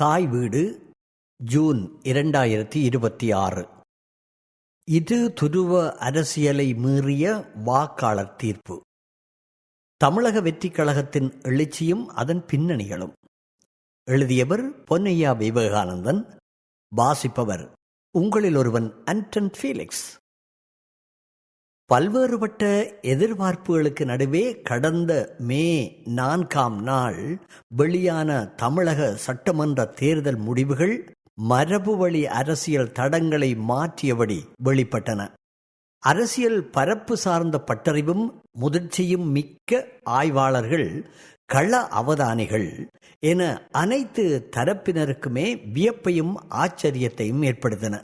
தாய் வீடு ஜூன் 2026. இது துருவ அரசியலை மீறிய வாக்காளர் தீர்ப்பு. தமிழக வெற்றிக் கழகத்தின் எழுச்சியும் அதன் பின்னணிகளும். எழுதியவர் பொன்னையா விவேகானந்தன். வாசிப்பவர் உங்களில் ஒருவன் ஆண்டன் ஃபீலிக்ஸ். பல்வேறுபட்ட எதிர்பார்ப்புகளுக்கு நடுவே கடந்த மே 4ஆம் நாள் வெளியான தமிழக சட்டமன்ற தேர்தல் முடிவுகள் மரபு வழி அரசியல் தடங்களை மாற்றியபடி வெளிப்பட்டன. அரசியல் பரப்பு சார்ந்த பட்டறிவும் முதிர்ச்சியும் மிக்க ஆய்வாளர்கள், கள அவதானிகள் என அனைத்து தரப்பினருக்குமே வியப்பையும் ஆச்சரியத்தையும் ஏற்படுத்தின.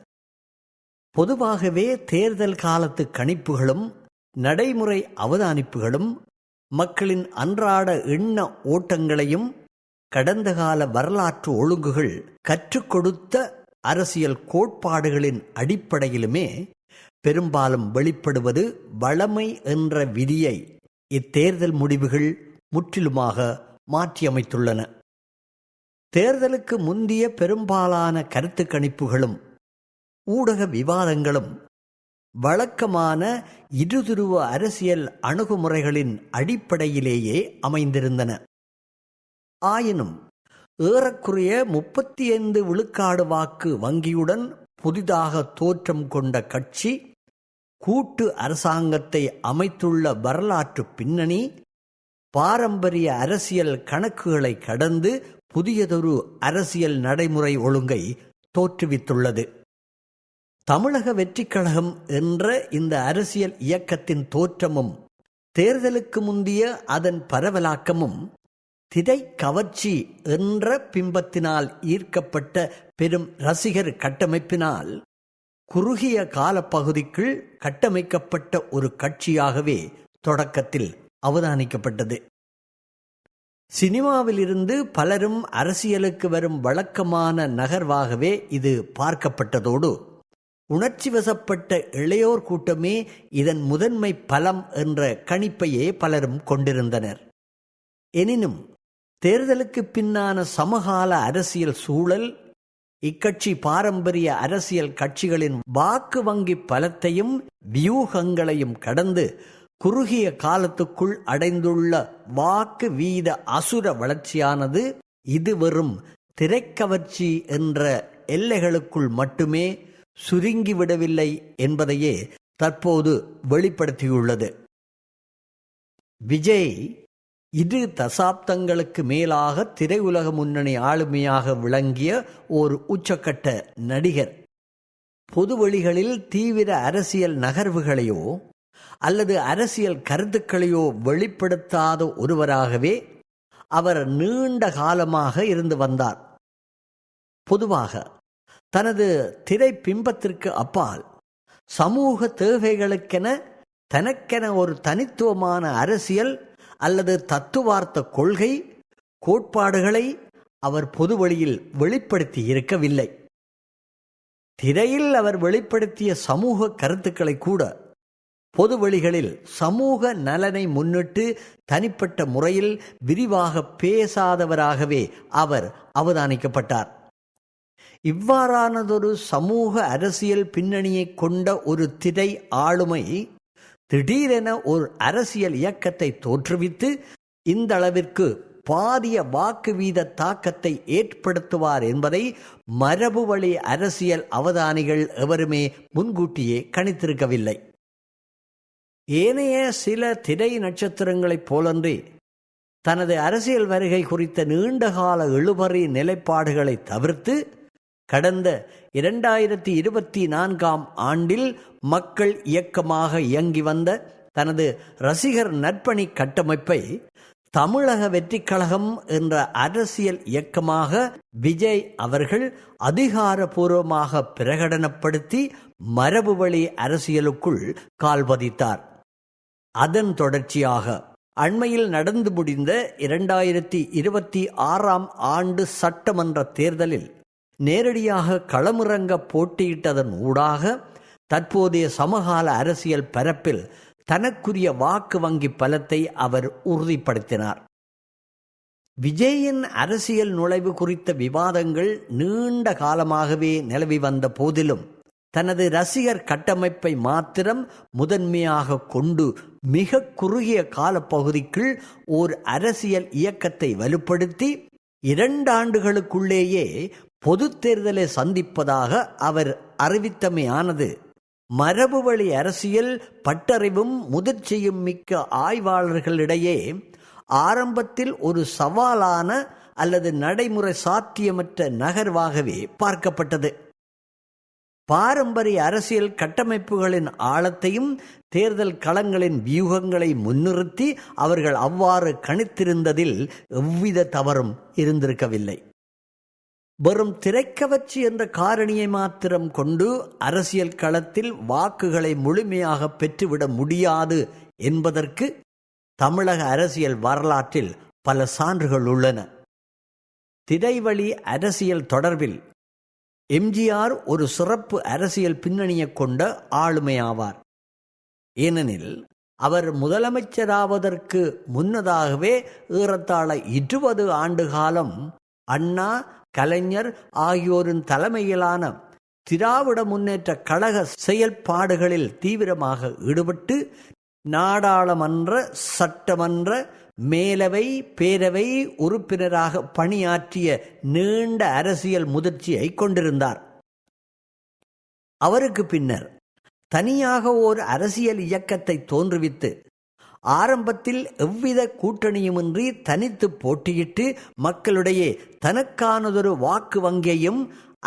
பொதுவாகவே தேர்தல் காலத்து கணிப்புகளும் நடைமுறை அவதானிப்புகளும் மக்களின் அன்றாட எண்ண ஓட்டங்களையும் கடந்த கால வரலாற்று ஒழுங்குகள் கற்றுக் கொடுத்த அரசியல் கோட்பாடுகளின் அடிப்படையிலுமே பெரும்பாலும் வெளிப்படுவது வழமை என்ற விதியை இத்தேர்தல் முடிவுகள் முற்றிலுமாக மாற்றியமைத்துள்ளன. தேர்தலுக்கு முந்திய பெரும்பாலான கருத்து கணிப்புகளும் ஊடக விவாதங்களும் வழக்கமான இருதுருவ அரசியல் அணுகுமுறைகளின் அடிப்படையிலேயே அமைந்திருந்தன. ஆயினும் ஏறக்குறைய 35 விழுக்காடு வாக்கு வங்கியுடன் புதிதாக தோற்றம் கொண்ட கட்சி கூட்டு அரசாங்கத்தை அமைத்துள்ள வரலாற்று பின்னணி பாரம்பரிய அரசியல் கணக்குகளை கடந்து புதியதொரு அரசியல் நடைமுறை ஒழுங்கை தோற்றுவித்துள்ளது. தமிழக வெற்றிக் கழகம் என்ற இந்த அரசியல் இயக்கத்தின் தோற்றமும் தேர்தலுக்கு முந்திய அதன் பரவலாக்கமும் திரை கவர்ச்சி என்ற பிம்பத்தினால் ஈர்க்கப்பட்ட பெரும் ரசிகர் கட்டமைப்பினால் குறுகிய காலப்பகுதிக்குள் கட்டமைக்கப்பட்ட ஒரு கட்சியாகவே தொடக்கத்தில் அவதானிக்கப்பட்டது. சினிமாவில் இருந்து பலரும் அரசியலுக்கு வரும் வழக்கமான நகர்வாகவே இது பார்க்கப்பட்டதோடு உணர்ச்சி வசப்பட்ட இளையோர் கூட்டமே இதன் முதன்மை பலம் என்ற கணிப்பையே பலரும் கொண்டிருந்தனர். எனினும் தேர்தலுக்கு பின்னான சமகால அரசியல் சூழல் இக்கட்சி பாரம்பரிய அரசியல் கட்சிகளின் வாக்கு வங்கி பலத்தையும் வியூகங்களையும் கடந்து குறுகிய காலத்துக்குள் அடைந்துள்ள வாக்கு வீத அசுர வளர்ச்சியானது இது வெறும் திரைக்கவர்ச்சி என்ற எல்லைகளுக்குள் மட்டுமே சுருங்கிவிடவில்லை என்பதையே தற்போது வெளிப்படுத்தியுள்ளது. விஜய் 2 தசாப்தங்களுக்கு மேலாக திரையுலக முன்னணி ஆளுமையாக விளங்கிய ஒரு உச்சக்கட்ட நடிகர். பொதுவெளிகளில் தீவிர அரசியல் நகர்வுகளையோ அல்லது அரசியல் கருத்துக்களையோ வெளிப்படுத்தாத ஒருவராகவே அவர் நீண்ட காலமாக இருந்து வந்தார். பொதுவாக தனது திரை பிம்பத்திற்கு அப்பால் சமூக தேவைகளுக்கென தனக்கென ஒரு தனித்துவமான அரசியல் அல்லது தத்துவார்த்த கொள்கை கோட்பாடுகளை அவர் பொதுவெளியில் வெளிப்படுத்தி இருக்கவில்லை. திரையில் அவர் வெளிப்படுத்திய சமூக கருத்துக்களை கூட பொதுவெளிகளில் சமூக நலனை முன்னிட்டு தனிப்பட்ட முறையில் விரிவாக பேசாதவராகவே அவர் அவதானிக்கப்பட்டார். இவ்வாறானதொரு சமூக அரசியல் பின்னணியை கொண்ட ஒரு திரை ஆளுமை திடீரென ஒரு அரசியல் இயக்கத்தை தோற்றுவித்து இந்த அளவிற்கு பாரிய வாக்கு வீத தாக்கத்தை ஏற்படுத்துவார் என்பதை மரபு வழி அரசியல் அவதானிகள் எவருமே முன்கூட்டியே கணித்திருக்கவில்லை. ஏனைய சில திரை நட்சத்திரங்களைப் போலன்றி தனது அரசியல் வருகை குறித்த நீண்டகால இழுபறி நிலைப்பாடுகளை தவிர்த்து கடந்த 2024ஆம் ஆண்டில் மக்கள் இயக்கமாக இயங்கி வந்த தனது ரசிகர் நற்பணி கட்டமைப்பை தமிழக வெற்றிக் கழகம் என்ற அரசியல் இயக்கமாக விஜய் அவர்கள் அதிகாரபூர்வமாக பிரகடனப்படுத்தி மரபு வழி அரசியலுக்குள் கால்பதித்தார். அதன் தொடர்ச்சியாக அண்மையில் நடந்து முடிந்த 2026ஆம் ஆண்டு சட்டமன்ற தேர்தலில் நேரடியாக களமிறங்க போட்டியிட்டதன் ஊடாக தற்போதைய சமகால அரசியல் பரப்பில் தனக்குரிய வாக்கு வங்கி பலத்தை அவர் உறுதிப்படுத்தினார். விஜயின் அரசியல் நுழைவு குறித்த விவாதங்கள் நீண்ட காலமாகவே நிலவி வந்த போதிலும் தனது ரசிகர் கட்டமைப்பை மாத்திரம் முதன்மையாக கொண்டு மிக குறுகிய காலப்பகுதிக்குள் ஓர் அரசியல் இயக்கத்தை வலுப்படுத்தி 2 ஆண்டுகளுக்குள்ளேயே பொது தேர்தலை சந்திப்பதாக அவர் அறிவித்தமையானது மரபுவழி அரசியல் பட்டறிவும் முதிர்ச்சியும் மிக்க ஆய்வாளர்களிடையே ஆரம்பத்தில் ஒரு சவாலான அல்லது நடைமுறை சாத்தியமற்ற நகர்வாகவே பார்க்கப்பட்டது. பாரம்பரிய அரசியல் கட்டமைப்புகளின் ஆழத்தையும் தேர்தல் களங்களின் வியூகங்களை முன்னிறுத்தி அவர்கள் அவ்வாறு கணித்திருந்ததில் எவ்வித தவறும் இருந்திருக்கவில்லை. வெறும் திரைக்கவர்ச்சி என்ற காரணியை மாத்திரம் கொண்டு அரசியல் களத்தில் வாக்குகளை முழுமையாக பெற்றுவிட முடியாது என்பதற்கு தமிழக அரசியல் வரலாற்றில் பல சான்றுகள் உள்ளன. திரைவழி அரசியல் தொடர்பில் எம்ஜிஆர் ஒரு சிறப்பு அரசியல் பின்னணியை கொண்ட ஆளுமையாவார். ஏனெனில் அவர் முதலமைச்சராவதற்கு முன்னதாகவே ஏறத்தாழ 20 ஆண்டு காலம் அண்ணா, கலைஞர் ஆகியோரின் தலைமையிலான திராவிட முன்னேற்ற கழக செயல்பாடுகளில் தீவிரமாக ஈடுபட்டு நாடாளுமன்ற, சட்டமன்ற, மேலவை, பேரவை உறுப்பினராக பணியாற்றிய நீண்ட அரசியல் முதிர்ச்சியை கொண்டிருந்தார். அவருக்கு பின்னர் தனியாக ஓர் அரசியல் இயக்கத்தை தோன்றுவித்து ஆரம்பத்தில் எவ்வித கூட்டணியுமின்றி தனித்து போட்டியிட்டு மக்களிடையே தனக்கானதொரு வாக்கு வங்கியையும்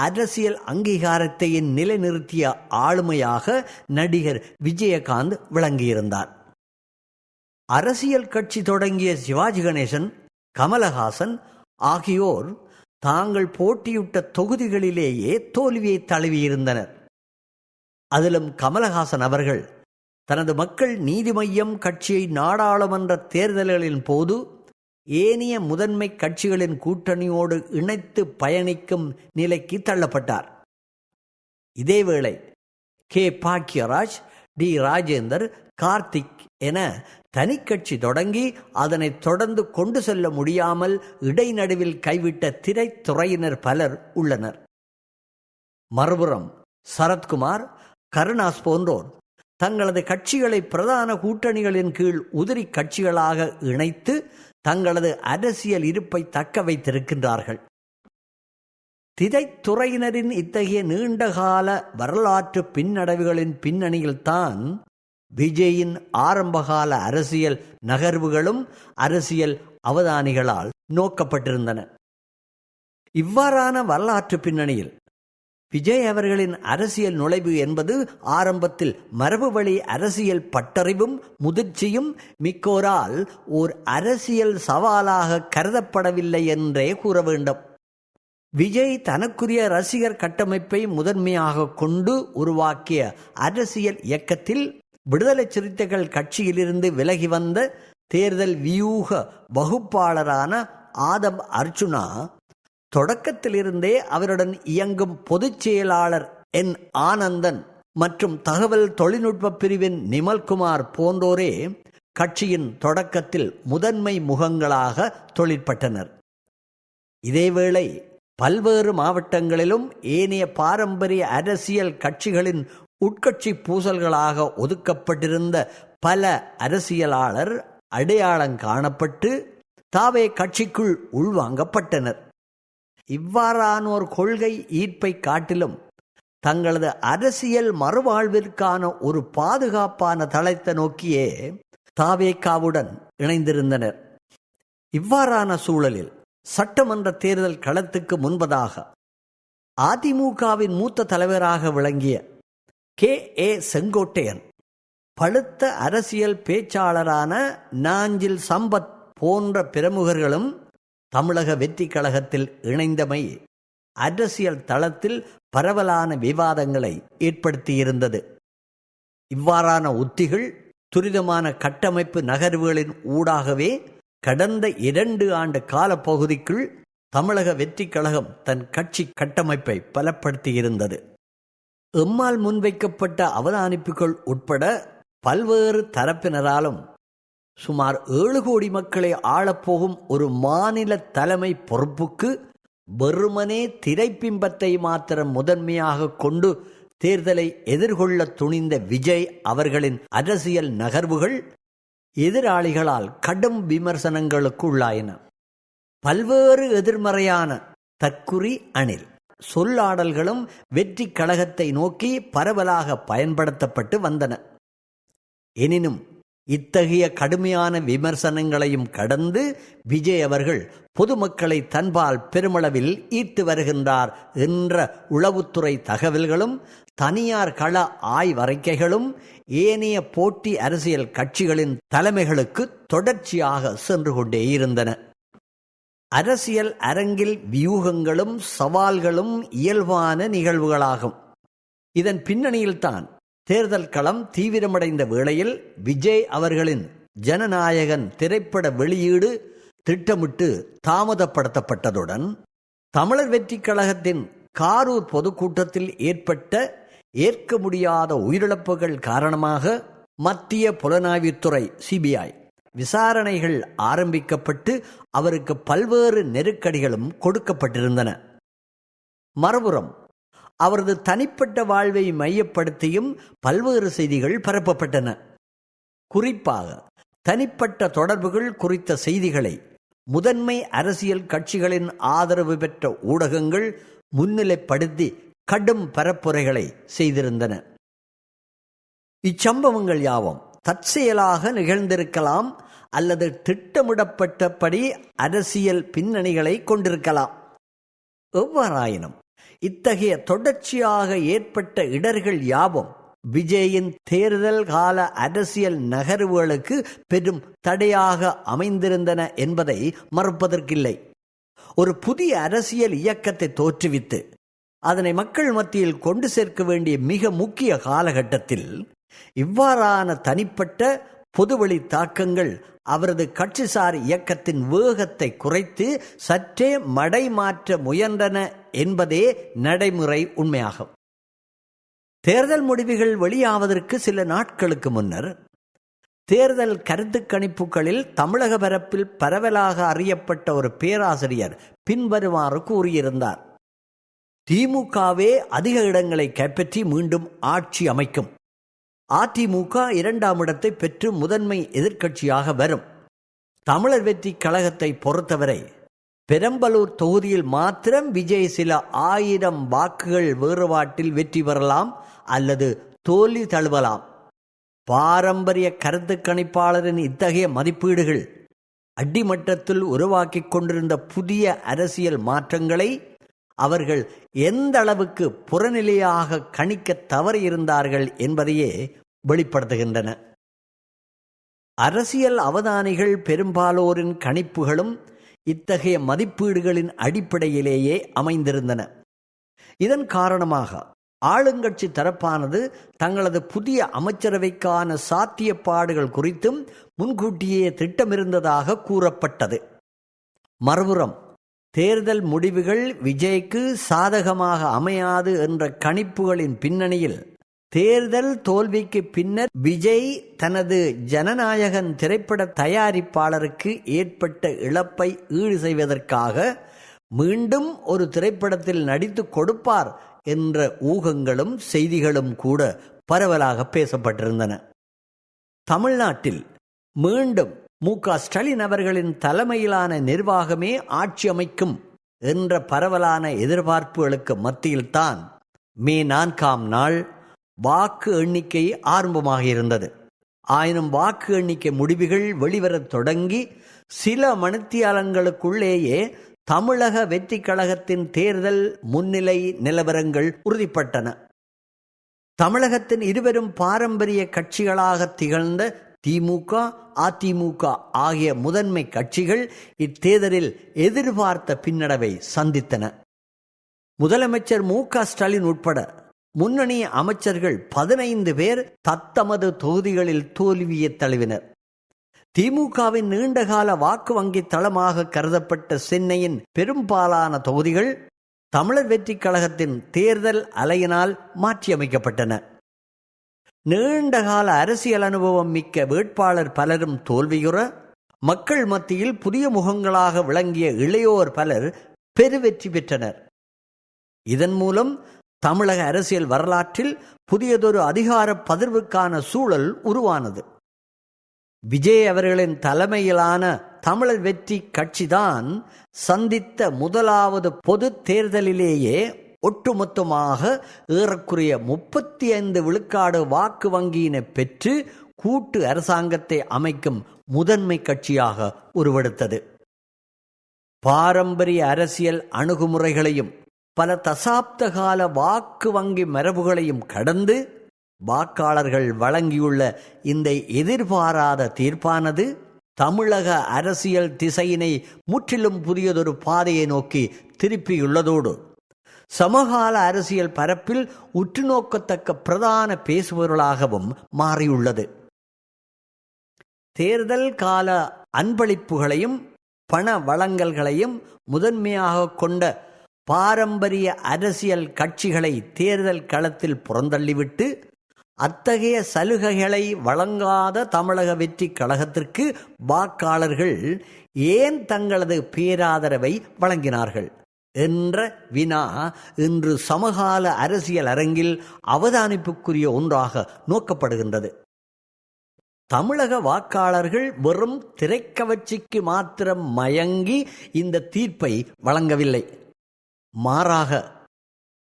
அரசியல் அங்கீகாரத்தையும் நிலைநிறுத்திய ஆளுமையாக நடிகர் விஜயகாந்த் விளங்கியிருந்தார். அரசியல் கட்சி தொடங்கிய சிவாஜி கணேசன், கமலஹாசன் ஆகியோர் தாங்கள் போட்டியிட்ட தொகுதிகளிலேயே தோல்வியை தழுவியிருந்தனர். அதிலும் கமலஹாசன் அவர்கள் தனது மக்கள் நீதி மய்யம் கட்சியை நாடாளுமன்ற தேர்தல்களின் போது ஏனைய முதன்மை கட்சிகளின் கூட்டணியோடு இணைத்து பயணிக்கும் நிலைக்கு தள்ளப்பட்டார். இதேவேளை கே. பாக்யராஜ், டி. ராஜேந்தர், கார்த்திக் என தனிக்கட்சி தொடங்கி அதனை தொடர்ந்து கொண்டு செல்ல முடியாமல் இடைநடுவில் கைவிட்ட திரைத்துறையினர் பலர் உள்ளனர். மறுபுறம் சரத்குமார், கருணாஸ் போன்றோர் தங்களது கட்சிகளை பிரதான கூட்டணிகளின் கீழ் உதிரி கட்சிகளாக இணைத்து தங்களது அரசியல் இருப்பை தக்க வைத்திருக்கின்றார்கள். திரைத்துறையினரின் இத்தகைய நீண்டகால வரலாற்று பின்னடைவுகளின் பின்னணியில்தான் விஜயின் ஆரம்பகால அரசியல் நகர்வுகளும் அரசியல் அவதானிகளால் நோக்கப்பட்டிருந்தன. இவ்வாறான வரலாற்று பின்னணியில் விஜய் அவர்களின் அரசியல் நுழைவு என்பது ஆரம்பத்தில் மரபு வழி அரசியல் பட்டறிவும் முதிர்ச்சியும் மிக்கோரால் ஓர் அரசியல் சவாலாக கருதப்படவில்லை என்றே கூற வேண்டும். விஜய் தனக்குரிய ரசிகர் கட்டமைப்பை முதன்மையாக கொண்டு உருவாக்கிய அரசியல் இயக்கத்தில் விடுதலை சிறுத்தைகள் கட்சியிலிருந்து விலகி வந்த தேர்தல் வியூக வகுப்பாளரான ஆதவ் அர்ஜுனா தொடக்கத்திலிருந்தே அவருடன் இயங்கும் பொதுச் செயலாளர் என். ஆனந்தன் மற்றும் தகவல் தொழில்நுட்ப பிரிவின் நிமல்குமார் போன்றோரே கட்சியின் தொடக்கத்தில் முதன்மை முகங்களாக தொழிற்பட்டனர். இதேவேளை பல்வேறு மாவட்டங்களிலும் ஏனைய பாரம்பரிய அரசியல் கட்சிகளின் உட்கட்சி பூசல்களாக ஒதுக்கப்பட்டிருந்த பல அரசியலாளர் அடையாளம் காணப்பட்டு தாவே கட்சிக்குள் உள்வாங்கப்பட்டனர். இவ்வாறானோர் கொள்கை ஈர்ப்பை காட்டிலும் தங்களது அரசியல் மறுவாழ்விற்கான ஒரு பாதுகாப்பான தளத்தை நோக்கியே தாவேகாவுடன் இணைந்திருந்தனர். இவ்வாறான சூழலில் சட்டமன்ற தேர்தல் களத்துக்கு முன்பதாக அதிமுகவின் மூத்த தலைவராக விளங்கிய கே. ஏ. செங்கோட்டையன், பழுத்த அரசியல் பேச்சாளரான நாஞ்சில் சம்பத் போன்ற பிரமுகர்களும் தமிழக வெற்றி கழகத்தில் இணைந்தமை அரசியல் தளத்தில் பரவலான விவாதங்களை ஏற்படுத்தியிருந்தது. இவ்வாறான உத்திகள் துரிதமான கட்டமைப்பு நகர்வுகளின் ஊடாகவே கடந்த 2 ஆண்டு காலப்பகுதிக்குள் தமிழக வெற்றி கழகம் தன் கட்சி கட்டமைப்பை பலப்படுத்தியிருந்தது. எம்மால் முன்வைக்கப்பட்ட அவதானிப்புகள் உட்பட பல்வேறு தரப்பினராலும் சுமார் 7 கோடி மக்களை ஆளப்போகும் ஒரு மாநில தலைமை பொறுப்புக்கு வெறுமனே திரைப்பிம்பத்தை மாத்திரம் முதன்மையாக கொண்டு தேர்தலை எதிர்கொள்ள துணிந்த விஜய் அவர்களின் அரசியல் நகர்வுகள் எதிராளிகளால் கடும் விமர்சனங்களுக்கு உள்ளாயின. பல்வேறு எதிர்மறையான தற்குறி அணில் சொல்லாடல்களும் வெற்றி கழகத்தை நோக்கி பரவலாக பயன்படுத்தப்பட்டு வந்தன. எனினும் இத்தகைய கடுமையான விமர்சனங்களையும் கடந்து விஜய் அவர்கள் பொதுமக்களை தன்பால் பெருமளவில் ஈர்த்து வருகின்றார் என்ற உளவுத்துறை தகவல்களும் தனியார் கள ஆய்வறிக்கைகளும் ஏனைய போட்டி அரசியல் கட்சிகளின் தலைமைகளுக்கு தொடர்ச்சியாக சென்று கொண்டே இருந்தன. அரசியல் அரங்கில் வியூகங்களும் சவால்களும் இயல்பான நிகழ்வுகளாகும். இதன் பின்னணியில்தான் தேர்தல் களம் தீவிரமடைந்த வேளையில் விஜய் அவர்களின் ஜனநாயகன் திரைப்பட வெளியீடு திட்டமிட்டு தாமதப்படுத்தப்பட்டதுடன் தமிழர் வெற்றி கழகத்தின் காரூர் பொதுக்கூட்டத்தில் ஏற்பட்ட ஏற்க முடியாத உயிரிழப்புகள் காரணமாக மத்திய புலனாய்வுத்துறை சிபிஐ விசாரணைகள் ஆரம்பிக்கப்பட்டு அவருக்கு பல்வேறு நெருக்கடிகளும் கொடுக்கப்பட்டிருந்தன. மறுபுறம் அவரது தனிப்பட்ட வாழ்வை மையப்படுத்தியும் பல்வேறு செய்திகள் பரப்பப்பட்டன. குறிப்பாக தனிப்பட்ட தொடர்புகள் குறித்த செய்திகளை முதன்மை அரசியல் கட்சிகளின் ஆதரவு பெற்ற ஊடகங்கள் முன்னிலைப்படுத்தி கடும் பரப்புரைகளை செய்திருந்தன. இச்சம்பவங்கள் யாவும் தற்செயலாக நிகழ்ந்திருக்கலாம் அல்லது திட்டமிடப்பட்டபடி அரசியல் பின்னணிகளை கொண்டிருக்கலாம். எவ்வாறாயினும் இத்தகைய தொடர்ச்சியாக ஏற்பட்ட இடர்கள் யாவும் விஜயின் தேர்தல் கால அரசியல் நகர்வுகளுக்கு பெரும் தடையாக அமைந்திருந்தன என்பதை மறுப்பதற்கில்லை. ஒரு புதிய அரசியல் இயக்கத்தை தோற்றுவித்து அதனை மக்கள் மத்தியில் கொண்டு சேர்க்க வேண்டிய மிக முக்கிய காலகட்டத்தில் இவ்வாறான தனிப்பட்ட பொதுவெளி தாக்கங்கள் அவரது கட்சிசார் இயக்கத்தின் வேகத்தை குறைத்து சற்றே மடை மாற்ற முயன்றன என்பதே நடைமுறை உண்மையாகும். தேர்தல் முடிவுகள் வெளியாவதற்கு சில நாட்களுக்கு முன்னர் தேர்தல் கருத்து கணிப்புகளில் தமிழக பரப்பில் பரவலாக அறியப்பட்ட ஒரு பேராசிரியர் பின்வருமாறு கூறியிருந்தார்: திமுகவே அதிக இடங்களை கைப்பற்றி மீண்டும் ஆட்சி அமைக்கும். அதிமுக 2ஆம் இடத்தை பெற்று முதன்மை எதிர்க்கட்சியாக வரும். தமிழர் வெற்றி கழகத்தை பொறுத்தவரை பெரம்பலூர் தொகுதியில் மாத்திரம் விஜய் சில 1000 வாக்குகள் வேறுபாட்டில் வெற்றி பெறலாம் அல்லது தோல்வி தழுவலாம். பாரம்பரிய கருத்து கணிப்பாளரின் இத்தகைய மதிப்பீடுகள் அடிமட்டத்தில் உருவாக்கி கொண்டிருந்த புதிய அரசியல் மாற்றங்களை அவர்கள் எந்த அளவுக்கு புறநிலையாக கணிக்க தவறியிருந்தார்கள் என்பதையே வெளிப்படுத்துகின்றன. அரசியல் அவதானிகள் பெரும்பாலோரின் கணிப்புகளும் இத்தகைய மதிப்பீடுகளின் அடிப்படையிலேயே அமைந்திருந்தன. இதன் காரணமாக ஆளுங்கட்சி தரப்பானது தங்களது புதிய அமைச்சரவைக்கான சாத்தியப்பாடுகள் குறித்தும் முன்கூட்டியே திட்டமிருந்ததாக கூறப்பட்டது. மறுபுறம் தேர்தல் முடிவுகள் விஜய்க்கு சாதகமாக அமையாது என்ற கணிப்புகளின் பின்னணியில் தேர்தல் தோல்விக்கு பின்னர் விஜய் தனது ஜனநாயகன் திரைப்பட தயாரிப்பாளருக்கு ஏற்பட்ட இழப்பை ஈடு செய்வதற்காக மீண்டும் ஒரு திரைப்படத்தில் நடித்து கொடுப்பார் என்ற ஊகங்களும் செய்திகளும் கூட பரவலாக பேசப்பட்டிருந்தன. தமிழ்நாட்டில் மீண்டும் மு.க. ஸ்டாலின் அவர்களின் தலைமையிலான நிர்வாகமே ஆட்சி அமைக்கும் என்ற பரவலான எதிர்பார்ப்புகளுக்கு மத்தியில்தான் மே 4ஆம் நாள் வாக்கு எண்ணிக்கை ஆரம்பமாக இருந்தது. ஆயினும் வாக்கு எண்ணிக்கை முடிவுகள் வெளிவரத் தொடங்கி சில மணித்தியாலங்களுக்குள்ளேயே தமிழக வெற்றி கழகத்தின் தேர்தல் முன்னிலை நிலவரங்கள் உறுதிப்பட்டன. தமிழகத்தின் இருவரும் பாரம்பரிய கட்சிகளாக திகழ்ந்த திமுக, அதிமுக ஆகிய முதன்மை கட்சிகள் இத்தேர்தலில் எதிர்பார்த்த பின்னடைவை சந்தித்தன. முதலமைச்சர் மு.க. ஸ்டாலின் உட்பட முன்னணி அமைச்சர்கள் 15 பேர் தத்தமது தொகுதிகளில் தோல்வியை தழுவினர். திமுகவின் நீண்டகால வாக்கு வங்கி தளமாக கருதப்பட்ட சென்னையின் பெரும்பாலான தொகுதிகள் தமிழர் வெற்றி கழகத்தின் தேர்தல் அலையினால் மாற்றியமைக்கப்பட்டன. நீண்டகால அரசியல் அனுபவம் மிக்க வேட்பாளர் பலரும் தோல்வியுற, மக்கள் மத்தியில் புதிய முகங்களாக விளங்கிய இளையோர் பலர் பெருவெற்றி பெற்றனர். இதன் மூலம் தமிழக அரசியல் வரலாற்றில் புதியதொரு அதிகார பகிர்வுக்கான சூழல் உருவானது. விஜய் அவர்களின் தலைமையிலான தமிழர் வெற்றி கட்சிதான் சந்தித்த முதலாவது பொது தேர்தலிலேயே ஒட்டுமொத்தமாக ஏறக்குறைய 35 விழுக்காடு வாக்கு வங்கியினை பெற்று கூட்டு அரசாங்கத்தை அமைக்கும் முதன்மை கட்சியாக உருவெடுத்தது. பாரம்பரிய அரசியல் அணுகுமுறைகளையும் பல தசாப்த கால வாக்கு வங்கி மரபுகளையும் கடந்து வாக்காளர்கள் வழங்கியுள்ள இந்த எதிர்பாராத தீர்ப்பானது தமிழக அரசியல் திசையினை முற்றிலும் புதியதொரு பாதையை நோக்கி திருப்பியுள்ளதோடு சமகால அரசியல் பரப்பில் உற்றுநோக்கத்தக்க பிரதான பேசுபொருளாகவும் மாறியுள்ளது. தேர்தல் கால அன்பளிப்புகளையும் பண வழங்கல்களையும் முதன்மையாக கொண்ட பாரம்பரிய அரசியல் கட்சிகளை தேர்தல் களத்தில் புறந்தள்ளிவிட்டு அத்தகைய சலுகைகளை வழங்காத தமிழக வெற்றி கழகத்திற்கு வாக்காளர்கள் ஏன் தங்களது பேராதரவை வழங்கினார்கள் என்ற வினா இன்று சமகால அரசியல் அரங்கில் அவதானிப்புக்குரிய ஒன்றாக நோக்கப்படுகின்றது. தமிழக வாக்காளர்கள் வெறும் திரைக்கவர்ச்சிக்கு மாத்திரம் மயங்கி இந்த தீர்ப்பை வழங்கவில்லை. மாறாக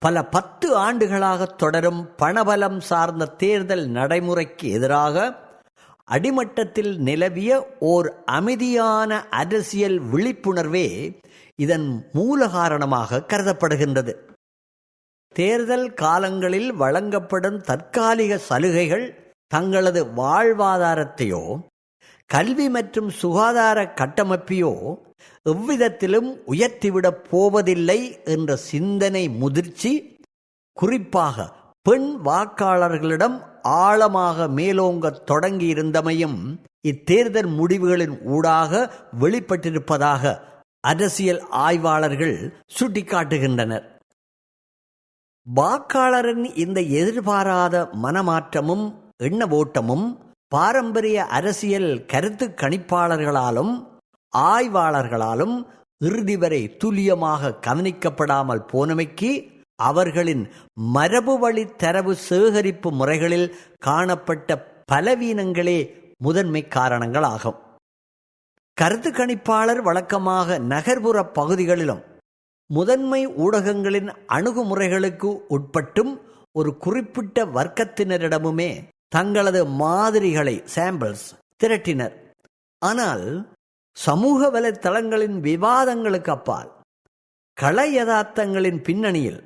பல 10 ஆண்டுகளாக தொடரும் பணபலம் சார்ந்த தேர்தல் நடைமுறைக்கு எதிராக அடிமட்டத்தில் நிலவிய ஓர் அமைதியான அரசியல் விழிப்புணர்வே இதன் மூல காரணமாக கருதப்படுகின்றது. தேர்தல் காலங்களில் வழங்கப்படும் தற்காலிக சலுகைகள் தங்களது வாழ்வாதாரத்தையோ கல்வி மற்றும் சுகாதார கட்டமைப்பையோ எவ்விதத்திலும் உயர்த்திவிடப் போவதில்லை என்ற சிந்தனை முதிர்ச்சி குறிப்பாக பெண் வாக்காளர்களிடம் ஆழமாக மேலோங்க தொடங்கியிருந்தமையும் இத்தேர்தல் முடிவுகளின் ஊடாக வெளிப்பட்டிருப்பதாக அரசியல் ஆய்வாளர்கள் சுட்டிக்காட்டுகின்றனர். வாக்காளரின் இந்த எதிர்பாராத மனமாற்றமும் எண்ண ஓட்டமும் பாரம்பரிய அரசியல் கருத்து கணிப்பாளர்களாலும் ஆய்வாளர்களாலும் இறுதி வரை துல்லியமாக கவனிக்கப்படாமல் போனமைக்கு அவர்களின் மரபு வழி தரவு சேகரிப்பு முறைகளில் காணப்பட்ட பலவீனங்களே முதன்மை காரணங்களாகும். கருத்து கணிப்பாளர் வழக்கமாக நகர்ப்புற பகுதிகளிலும் முதன்மை ஊடகங்களின் அணுகுமுறைகளுக்கு உட்பட்டும் ஒரு குறிப்பிட்ட வர்க்கத்தினரிடமுமே தங்களது மாதிரிகளை சாம்பிள்ஸ் திரட்டினர். ஆனால் சமூக வலைத்தளங்களின் விவாதங்களுக்கு அப்பால் கள யதார்த்தங்களின் பின்னணியில்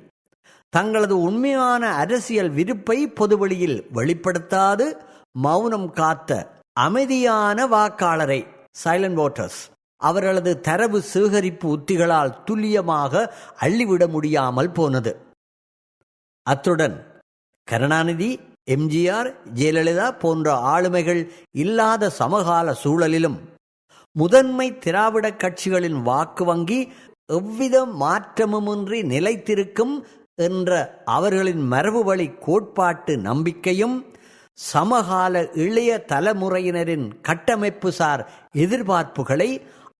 தங்களது உண்மையான அரசியல் விருப்பை பொதுவெளியில் வெளிப்படுத்தாது மௌனம் காத்த அமைதியான வாக்காளரை சைலண்ட் வோட்டர்ஸ் அவர்களது தரவு சேகரிப்பு உத்திகளால் துல்லியமாக அள்ளிவிட முடியாமல் போனது. அத்துடன் கருணாநிதி, எம்ஜிஆர், ஜெயலலிதா போன்ற ஆளுமைகள் இல்லாத சமகால சூழலிலும் முதன்மை திராவிட கட்சிகளின் வாக்கு வங்கி எவ்வித மாற்றமுமின்றி நிலைத்திருக்கும் என்ற அவர்களின் மரபு வழி கோட்பாட்டு நம்பிக்கையும் சமகால இளைய தலைமுறையினரின் கட்டமைப்பு சார் எதிர்பார்ப்புகளை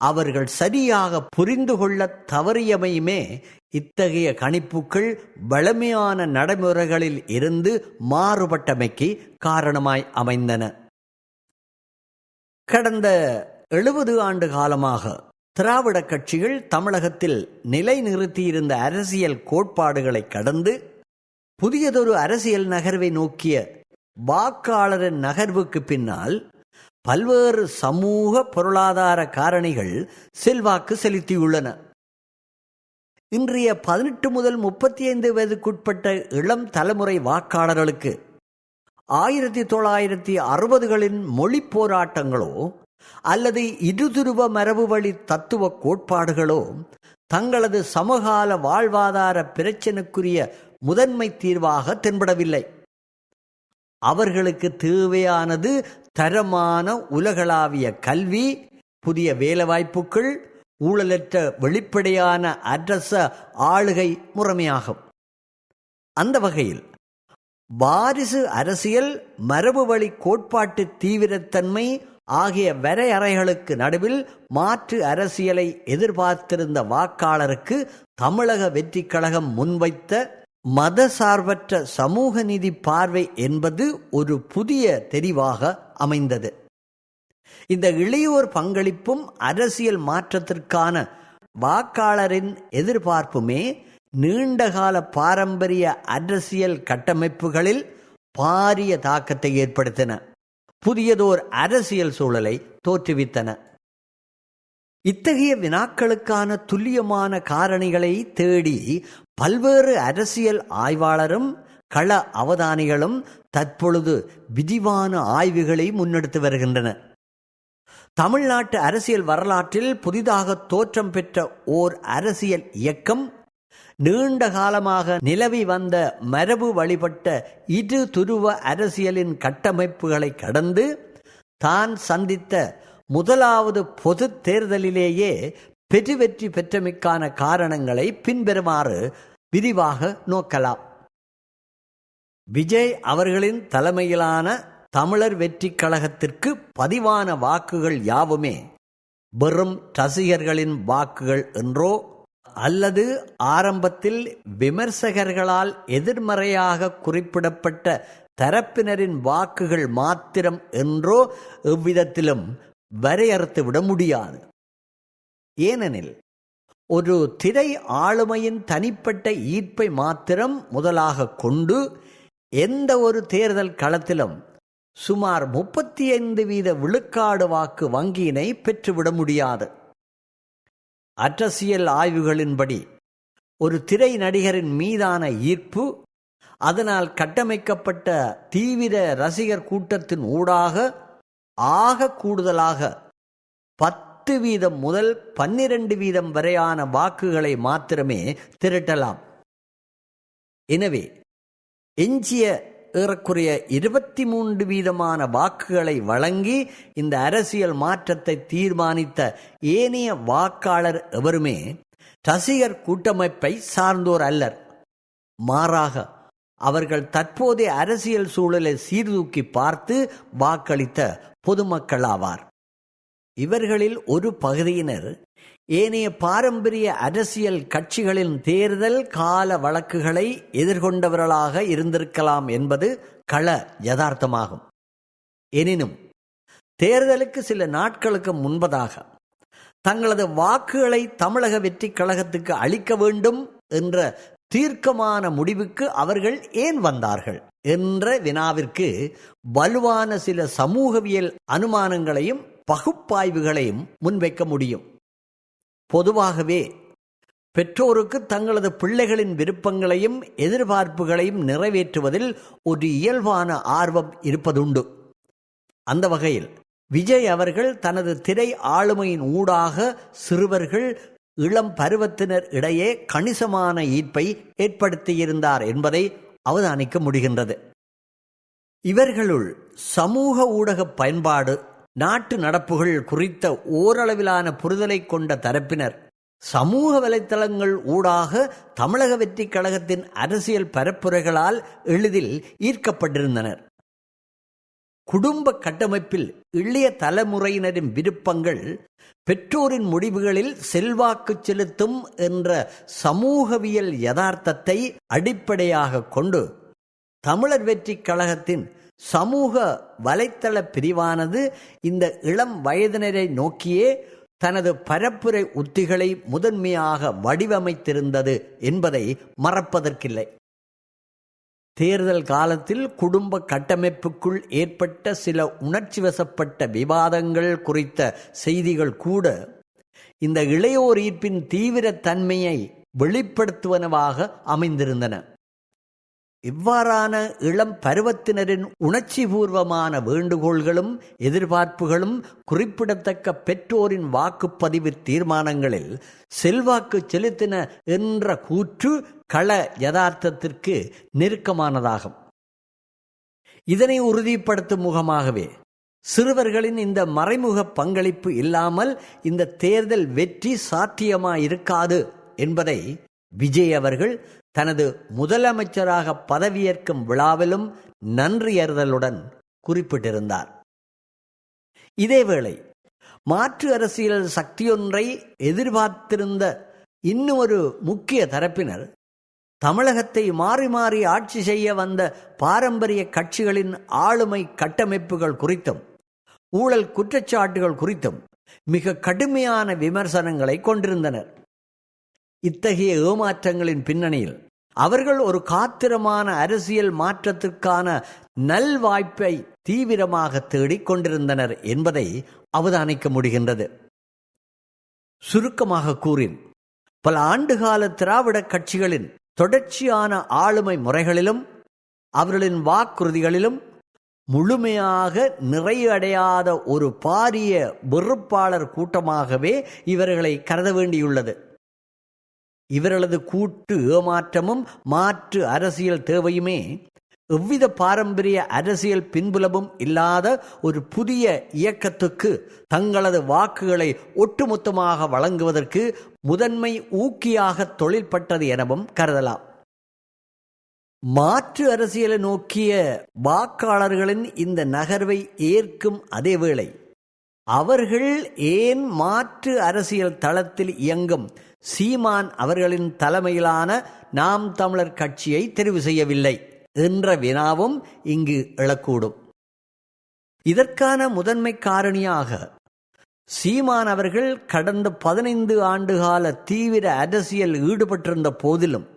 அவர்கள் சரியாக புரிந்து கொள்ள தவறியமையுமே இத்தகைய கணிப்புகள் வலிமையான நடைமுறைகளில் இருந்து மாறுபட்டமைக்கு காரணமாய் அமைந்தன. கடந்த 70 ஆண்டு காலமாக திராவிட கட்சிகள் தமிழகத்தில் நிலைநிறுத்தியிருந்த அரசியல் கோட்பாடுகளை கடந்து புதியதொரு அரசியல் நகர்வை நோக்கிய வாக்காளரின் நகர்வுக்கு பின்னால் பல்வேறு சமூக பொருளாதார காரணிகள் செல்வாக்கு செலுத்தியுள்ளன. இன்றைய 18 முதல் 35 வயதுக்குட்பட்ட இளம் தலைமுறை வாக்காளர்களுக்கு 1960களின் மொழி போராட்டங்களோ அல்லது இருதுருவ மரபு வழி தத்துவ கோட்பாடுகளோ தங்களது சமகால வாழ்வாதார பிரச்சினைக்குரிய முதன்மை தீர்வாக தென்படவில்லை. அவர்களுக்கு தேவையானது தரமான உலகளாவிய கல்வி, புதிய வேலைவாய்ப்புகள், ஊழலற்ற வெளிப்படையான அரச ஆளுகை முறைமையாகும். அந்த வகையில் வாரிசு அரசியல், மரபு வழி கோட்பாட்டு தீவிரத்தன்மை ஆகிய வரையறைகளுக்கு நடுவில் மாற்று அரசியலை எதிர்பார்த்திருந்த வாக்காளருக்கு தமிழக வெற்றிக் கழகம் முன்வைத்த மதசார்பற்ற சமூக நீதி பார்வை என்பது ஒரு புதிய தெரிவாக அமைந்தது. இந்த இளையோர் பங்களிப்பும் அரசியல் மாற்றத்திற்கான வாக்காளரின் எதிர்பார்ப்புமே நீண்டகால பாரம்பரிய அரசியல் கட்டமைப்புகளில் பாரிய தாக்கத்தை ஏற்படுத்தின, புதியதோர் அரசியல் சூழலை தோற்றுவித்தன. இத்தகைய வினாக்களுக்கான துல்லியமான காரணிகளை தேடி பல்வேறு அரசியல் ஆய்வாளரும் கள அவதானிகளும் தற்பொழுது விரிவான ஆய்வுகளை முன்னெடுத்து வருகின்றனர். தமிழ்நாட்டு அரசியல் வரலாற்றில் புதிதாக தோற்றம் பெற்ற ஓர் அரசியல் இயக்கம் நீண்ட காலமாக நிலவி வந்த மரபு வழிபட்ட இரு துருவ அரசியலின் கட்டமைப்புகளை கடந்து தான் சந்தித்த முதலாவது பொது தேர்தலிலேயே பெருவெற்றி பெற்றமைக்கான காரணங்களை பின்வருமாறு விரிவாக நோக்கலாம். விஜய் அவர்களின் தலைமையிலான தமிழர் வெற்றிக் கழகத்திற்கு பதிவான வாக்குகள் யாவுமே வெறும் ரசிகர்களின் வாக்குகள் என்றோ அல்லது ஆரம்பத்தில் விமர்சகர்களால் எதிர்மறையாக குறிப்பிடப்பட்ட தரப்பினரின் வாக்குகள் மாத்திரம் என்றோ எவ்விதத்திலும் வரையறுத்துவிட முடியாது. ஏனெனில் ஒரு திரை ஆளுமையின் தனிப்பட்ட ஈர்ப்பை மாத்திரம் முதலாக கொண்டு எந்த ஒரு தேர்தல் களத்திலும் சுமார் 35% விழுக்காடு வாக்கு வங்கியினை பெற்றுவிட முடியாது. அரசியல் ஆய்வுகளின்படி ஒரு திரை நடிகரின் மீதான ஈர்ப்பு, அதனால் கட்டமைக்கப்பட்ட தீவிர ரசிகர் கூட்டத்தின் ஊடாக ஆக கூடுதலாக 10% முதல் 12% வரையான வாக்குகளை மாத்திரமே திரட்டலாம். எனவே எஞ்சிய ஏறக்குறைய 23% வாக்குகளை வழங்கி இந்த அரசியல் மாற்றத்தை தீர்மானித்த ஏனைய வாக்காளர் எவருமே ரசிகர் கூட்டமைப்பை சார்ந்தோர் அல்லர். மாறாக அவர்கள் தற்போதைய அரசியல் சூழலை சீர்தூக்கி பார்த்து வாக்களித்த பொதுமக்கள் ஆவார். இவர்களில் ஒரு பகுதியினர் ஏனைய பாரம்பரிய அரசியல் கட்சிகளின் தேர்தல் கால வழக்குகளை எதிர்கொண்டவர்களாக இருந்திருக்கலாம் என்பது கள யதார்த்தமாகும். எனினும் தேர்தலுக்கு சில நாட்களுக்கு முன்பதாக தங்களது வாக்குகளை தமிழக வெற்றிக் கழகத்துக்கு அளிக்க வேண்டும் என்ற தீர்க்கமான முடிவுக்கு அவர்கள் ஏன் வந்தார்கள் என்ற வினாவிற்கு வலுவான சில சமூகவியல் அனுமானங்களையும் பகுப்பாய்வுகளையும் முன்வைக்க முடியும். பொதுவாகவே பெற்றோருக்கு தங்களது பிள்ளைகளின் விருப்பங்களையும் எதிர்பார்ப்புகளையும் நிறைவேற்றுவதில் ஒரு இயல்பான ஆர்வம் இருப்பதுண்டு. அந்த வகையில் விஜய் அவர்கள் தனது திரை ஆளுமையின் ஊடாக சிறுவர்கள், இளம் பருவத்தினர் இடையே கணிசமான ஈர்ப்பை ஏற்படுத்தியிருந்தார் என்பதை அவதானிக்க முடிகின்றது. இவர்களுள் சமூக ஊடக பயன்பாடு, நாட்டு நடப்புகள் குறித்த ஓரளவிலான புரிதலை கொண்ட தரப்பினர் சமூக வலைத்தளங்கள் ஊடாக தமிழக வெற்றிக் கழகத்தின் அரசியல் பரப்புரைகளால் எளிதில் ஈர்க்கப்பட்டிருந்தனர். குடும்ப கட்டமைப்பில் இளைய தலைமுறையினரின் விருப்பங்கள் பெற்றோரின் முடிவுகளில் செல்வாக்கு செலுத்தும் என்ற சமூகவியல் யதார்த்தத்தை அடிப்படையாக கொண்டு தமிழர் வெற்றிக் கழகத்தின் சமூக வலைத்தள பிரிவானது இந்த இளம் வயதினரை நோக்கியே தனது பரப்புரை உத்திகளை முதன்மையாக வடிவமைத்திருந்தது என்பதை மறப்பதற்கில்லை. தேர்தல் காலத்தில் குடும்ப கட்டமைப்புக்குள் ஏற்பட்ட சில உணர்ச்சி வசப்பட்ட விவாதங்கள் குறித்த செய்திகள் கூட இந்த இளையோர் ஈர்ப்பின் தீவிர தன்மையை வெளிப்படுத்துவனவாக அமைந்திருந்தன. இவ்வாறான இளம் பருவத்தினரின் உணர்ச்சிபூர்வமான வேண்டுகோள்களும் எதிர்பார்ப்புகளும் குறிப்பிடத்தக்க பெற்றோரின் வாக்குப்பதிவு தீர்மானங்களில் செல்வாக்கு செலுத்தின என்ற கூற்று கள யதார்த்தத்திற்கு நெருக்கமானதாகும். இதனை உறுதிப்படுத்தும் முகமாகவே சிறுவர்களின் இந்த மறைமுக பங்களிப்பு இல்லாமல் இந்த தேர்தல் வெற்றி சாத்தியமாயிருக்காது என்பதை விஜய் அவர்கள் தனது முதலமைச்சராக பதவியேற்கும் விழாவிலும் நன்றியறிதலுடன் குறிப்பிட்டிருந்தார். இதேவேளை மாற்று அரசியல் சக்தியொன்றை எதிர்பார்த்திருந்த இன்னொரு முக்கிய தரப்பினர் தமிழகத்தை மாறி மாறி ஆட்சி செய்ய வந்த பாரம்பரிய கட்சிகளின் ஆளுமை கட்டமைப்புகள் குறித்தும் ஊழல் குற்றச்சாட்டுகள் குறித்தும் மிக கடுமையான விமர்சனங்களை கொண்டிருந்தனர். இத்தகைய ஏமாற்றங்களின் பின்னணியில் அவர்கள் ஒரு காத்திரமான அரசியல் மாற்றத்திற்கான நல்வாய்ப்பை தீவிரமாக தேடிக் கொண்டிருந்தனர் என்பதை அவதானிக்க முடிகின்றது. சுருக்கமாக கூறின், பல ஆண்டுகால திராவிட கட்சிகளின் தொடர்ச்சியான ஆளுமை முறைகளிலும் அவர்களின் வாக்குறுதிகளிலும் முழுமையாக நிறைவடையாத ஒரு பாரிய வெறுப்பாளர் கூட்டமாகவே இவர்களை கருத வேண்டியுள்ளது. இவர்களது கூட்டு ஏமாற்றமும் மாற்று அரசியல் தேவையுமே எவ்வித பாரம்பரிய அரசியல் பின்புலமும் இல்லாத ஒரு புதிய இயக்கத்துக்கு தங்களது வாக்குகளை ஒட்டுமொத்தமாக வழங்குவதற்கு முதன்மை ஊக்கியாக தொழில்பட்டது எனவும் கருதலாம். மாற்று அரசியலை நோக்கிய வாக்காளர்களின் இந்த நகர்வை ஏற்கும் அதேவேளை அவர்கள் ஏன் மாற்று அரசியல் தளத்தில் இயங்கும் சீமான் அவர்களின் தலைமையிலான நாம் தமிழர் கட்சியை தெரிவு செய்யவில்லை என்ற வினாவும் இங்கு எழக்கூடும். இதற்கான முதன்மை காரணியாக சீமான் அவர்கள் கடந்த 15 ஆண்டுகால தீவிர அரசியல் ஈடுபட்டிருந்த போதிலும்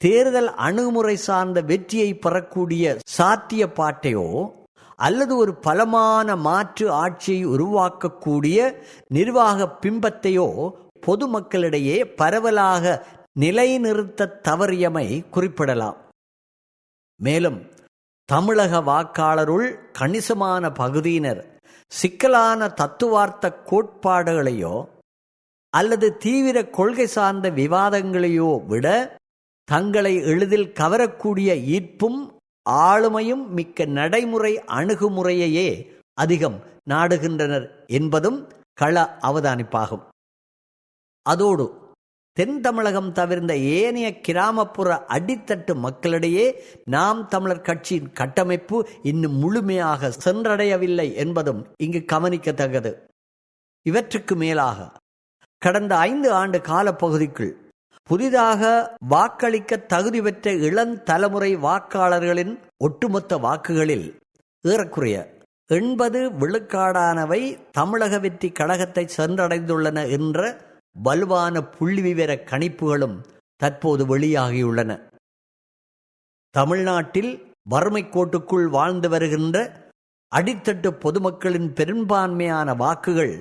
தேர்தல் அணுகுமுறை சார்ந்த வெற்றியை பெறக்கூடிய சாத்தியப்பாட்டையோ அல்லது ஒரு பலமான மாற்று ஆட்சியை உருவாக்கக்கூடிய நிர்வாக பிம்பத்தையோ பொதுமக்களிடையே பரவலாக நிலைநிறுத்த தவறியமை குறிப்பிடலாம். மேலும் தமிழக வாக்காளருள் கணிசமான பகுதியினர் சிக்கலான தத்துவார்த்த கோட்பாடுகளையோ அல்லது தீவிர கொள்கை சார்ந்த விவாதங்களையோ விட தங்களை எளிதில் கவரக்கூடிய ஈர்ப்பும் ஆளுமையும் மிக்க நடைமுறை அணுகுமுறையையே அதிகம் நாடுகின்றனர் என்பதும் கள அவதானிப்பாகும். அதோடு தென் தமிழகம் தவிர்ந்த ஏனைய கிராமப்புற அடித்தட்டு மக்களிடையே நாம் தமிழர் கட்சியின் கட்டமைப்பு இன்னும் முழுமையாக சென்றடையவில்லை என்பதும் இங்கு கவனிக்கத்தக்கது. இவற்றுக்கு மேலாக கடந்த 5 ஆண்டு காலப்பகுதிக்குள் புதிதாக வாக்களிக்க தகுதி பெற்ற இளந்தலைமுறை வாக்காளர்களின் ஒட்டுமொத்த வாக்குகளில் ஏறக்குறைய 80 விழுக்காடானவை தமிழக வெற்றி கழகத்தை சென்றடைந்துள்ளன என்ற வலுவான புள்ளிவிவர கணிப்புகளும் தற்போது வெளியாகியுள்ளன. தமிழ்நாட்டில் வறுமை கோட்டுக்குள் வாழ்ந்து வருகின்ற அடித்தட்டு பொதுமக்களின் பெரும்பான்மையான வாக்குகள்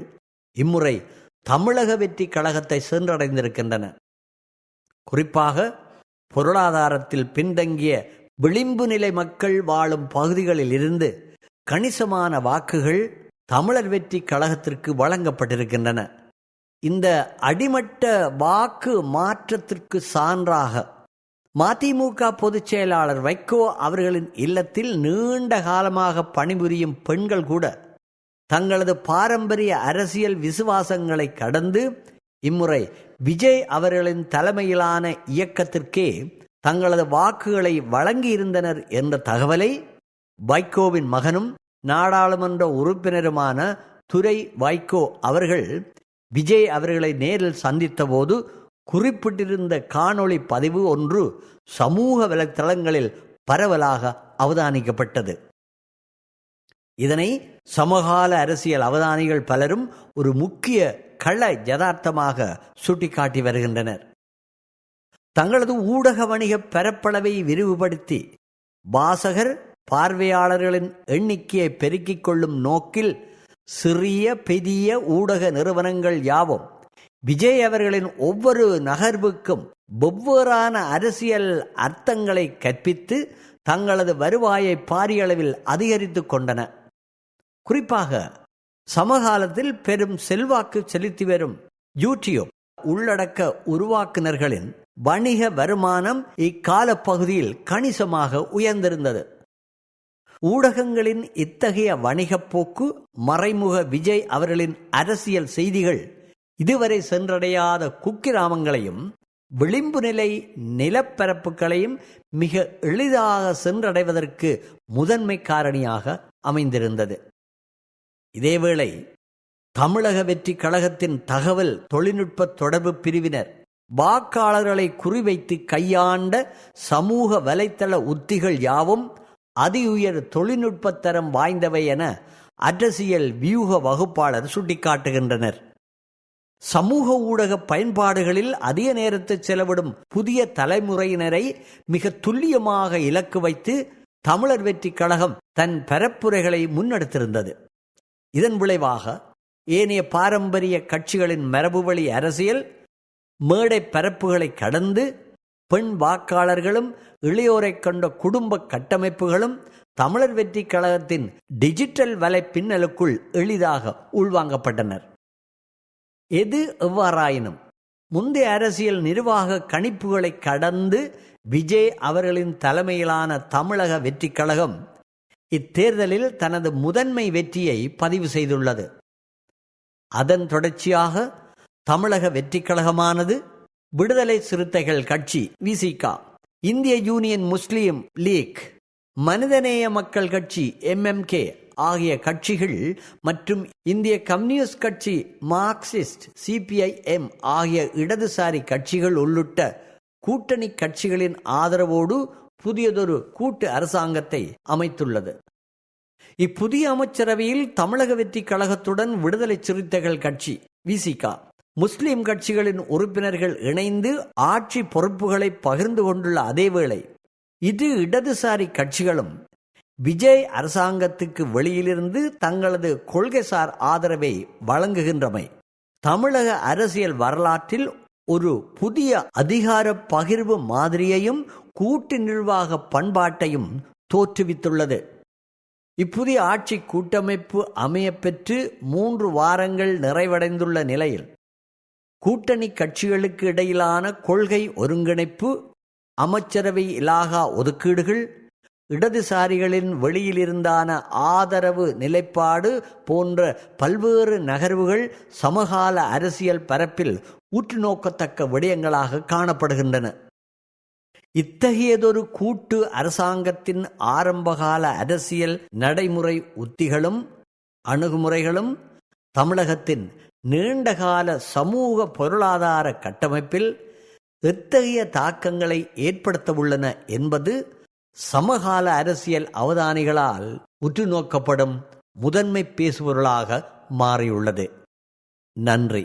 இம்முறை தமிழக வெற்றி கழகத்தை சென்றடைந்திருக்கின்றன. குறிப்பாக பொருளாதாரத்தில் பின்தங்கிய விளிம்பு நிலை மக்கள் வாழும் பகுதிகளில் இருந்து கணிசமான வாக்குகள் தமிழர் வெற்றி கழகத்திற்கு வழங்கப்பட்டிருக்கின்றன. இந்த அடிமட்ட வாக்கு மாற்றத்திற்கு சான்றாக மதிமுக பொதுச் செயலாளர் வைகோ அவர்களின் இல்லத்தில் நீண்ட காலமாக பணிபுரியும் பெண்கள் கூட தங்களது பாரம்பரிய அரசியல் விசுவாசங்களை கடந்து இம்முறை விஜய் அவர்களின் தலைமையிலான இயக்கத்திற்கே தங்களது வாக்குகளை வழங்கியிருந்தனர் என்ற தகவலை வைகோவின் மகனும் நாடாளுமன்ற உறுப்பினருமான துரை வைகோ அவர்கள் விஜய் அவர்களை நேரில் சந்தித்த போது குறிப்பிட்டிருந்த காணொளி பதிவு ஒன்று சமூக வலைத்தளங்களில் பரவலாக அவதானிக்கப்பட்டது. இதனை சமகால அரசியல் அவதானிகள் பலரும் ஒரு முக்கிய கள யதார்த்தமாக சுட்டிக்காட்டி வருகின்றனர். தங்களது ஊடக வணிக பரப்பளவை விரிவுபடுத்தி வாசகர் பார்வையாளர்களின் எண்ணிக்கையை பெருக்கிக் கொள்ளும் நோக்கில் சிறிய பெரிய ஊடக நிறுவனங்கள் யாவும் விஜய் அவர்களின் ஒவ்வொரு நகர்வுக்கும் வெவ்வேறான அரசியல் அர்த்தங்களை கற்பித்து தங்களது வருவாயை பாரியளவில் அதிகரித்து கொண்டன. குறிப்பாக சமகாலத்தில் பெரும் செல்வாக்கு செலுத்தி வரும் யூடியூப் உள்ளடக்க உருவாக்குனர்களின் வணிக வருமானம் இக்கால பகுதியில் கணிசமாக உயர்ந்திருந்தது. ஊடகங்களின் இத்தகைய வணிகப் போக்கு மறைமுக விஜய் அவர்களின் அரசியல் செய்திகள் இதுவரை சென்றடையாத குக்கிராமங்களையும் விளிம்பு நிலை நிலப்பரப்புகளையும் மிக எளிதாக சென்றடைவதற்கு முதன்மை காரணியாக அமைந்திருந்தது. இதேவேளை தமிழக வெற்றி கழகத்தின் தகவல் தொழில்நுட்ப தொடர்பு பிரிவினர் வாக்காளர்களை குறிவைத்து கையாண்ட சமூக வலைத்தள உத்திகள் யாவும் அதிஉயர் தொழில்நுட்ப தரம் வாய்ந்தவை என அரசியல் வியூக வகுப்பாளர் சுட்டிக்காட்டுகின்றனர். சமூக ஊடக பயன்பாடுகளில் அதிக நேரத்தை செலவிடும் புதிய தலைமுறையினரை மிக துல்லியமாக இலக்கு வைத்து தமிழர் வெற்றி கழகம் தன் பரப்புரைகளை முன்னெடுத்திருந்தது. இதன் விளைவாக ஏனைய பாரம்பரிய கட்சிகளின் மரபுவழி அரசியல் மேடை பரப்புகளை கடந்து பெண் வாக்காளர்களும் இளையோரை கொண்ட குடும்ப கட்டமைப்புகளும் தமிழர் வெற்றி கழகத்தின் டிஜிட்டல் வலை பின்னலுக்குள் எளிதாக உள்வாங்கப்பட்டனர். எது எவ்வாறாயினும் முந்தைய அரசியல் நிர்வாக கணிப்புகளை கடந்து விஜய் அவர்களின் தலைமையிலான தமிழக வெற்றி கழகம் இத்தேர்தலில் தனது முதன்மை வெற்றியை பதிவு செய்துள்ளது. அதன் தொடர்ச்சியாக தமிழக வெற்றி கழகமானது விடுதலை சிறுத்தைகள் கட்சி விசிக, இந்திய யூனியன் முஸ்லீம் லீக், மனிதநேய மக்கள் கட்சி MMK ஆகிய கட்சிகள் மற்றும் இந்திய கம்யூனிஸ்ட் கட்சி, மார்க்சிஸ்ட், CPIM ஆகிய இடதுசாரி கட்சிகள் உள்ளிட்ட கூட்டணி கட்சிகளின் ஆதரவோடு புதியதொரு கூட்டு அரசாங்கத்தை அமைத்துள்ளது. இப்புதிய அமைச்சரவையில் தமிழக வெற்றி கழகத்துடன் விடுதலை சிறுத்தைகள் கட்சி விசிக, முஸ்லிம் கட்சிகளின் உறுப்பினர்கள் இணைந்து ஆட்சி பொறுப்புகளை பகிர்ந்து கொண்டுள்ள அதேவேளை இரு இடதுசாரி கட்சிகளும் விஜய் அரசாங்கத்துக்கு வெளியிலிருந்து தங்களது கொள்கைசார் ஆதரவை வழங்குகின்றமை தமிழக அரசியல் வரலாற்றில் ஒரு புதிய அதிகார பகிர்வு மாதிரியையும் கூட்டு நிர்வாக பண்பாட்டையும் தோற்றுவித்துள்ளது. இப்புதிய ஆட்சி கூட்டமைப்பு அமையப்பெற்று 3 வாரங்கள் நிறைவடைந்துள்ள நிலையில் கூட்டணி கட்சிகளுக்கு இடையிலான கொள்கை ஒருங்கிணைப்பு, அமைச்சரவை இலாகா ஒதுக்கீடுகள், இடதுசாரிகளின் வெளியிலிருந்தான ஆதரவு நிலைப்பாடு போன்ற பல்வேறு நகர்வுகள் சமகால அரசியல் பரப்பில் உற்றுநோக்கத்தக்க விடயங்களாக காணப்படுகின்றன. இத்தகையதொரு கூட்டு அரசாங்கத்தின் ஆரம்பகால அரசியல் நடைமுறை உத்திகளும் அணுகுமுறைகளும் தமிழகத்தின் நீண்டகால சமூக பொருளாதார கட்டமைப்பில் எத்தகைய தாக்கங்களை ஏற்படுத்தவுள்ளன என்பது சமகால அரசியல் அவதானிகளால் உற்றுநோக்கப்படும் முதன்மை பேசுபொருளாக மாறியுள்ளது. நன்றி.